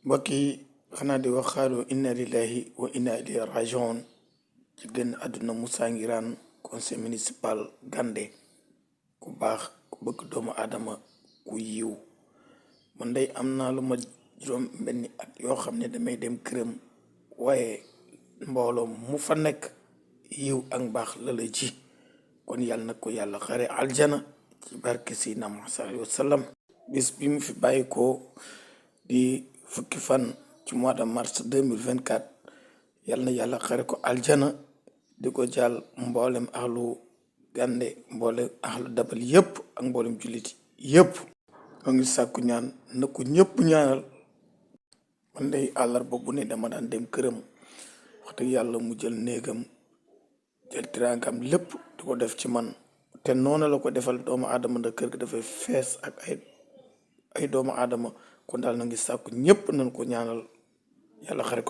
mbokk yi xanaa di wax xaalu inna lillahi wa inna ilayhi rajiun ci génn àdduna Moussa Ngirane conseil municipal Gandé ku baax ku bëgg doomu aadama ku yiw man day am naa lu ma juróom benni at yoo xam ne damay dem këram waaye mbooloo mu fa nekk yiw ak mbaax la la ji kon yàlla na ko yàlla xare aljana ci barke Seydina Muhammad sallallahu alayhi wa sallam bis bi mu fi bàyyi ko di fukki fan ci mois de mars 2024 yal na yàlla xare ko aljana di ko jàll mboolem axlu Gandé mboolem axlu dabal yëpp ak mboolem jullit yëpp moo ngi sàkku ñaan na ko ñëpp ñaanal man day àllarba bu ne dama daan dem këram wax dëgg yàlla mu jël néegam jël tiraangam lépp di ko def ci man te noonu la ko defal doomu aadama da kër gi dafay fees ak ay doomu aadama kon daal na ngi sàkku ñëpp nañ ko ñaanal yàlla xare ko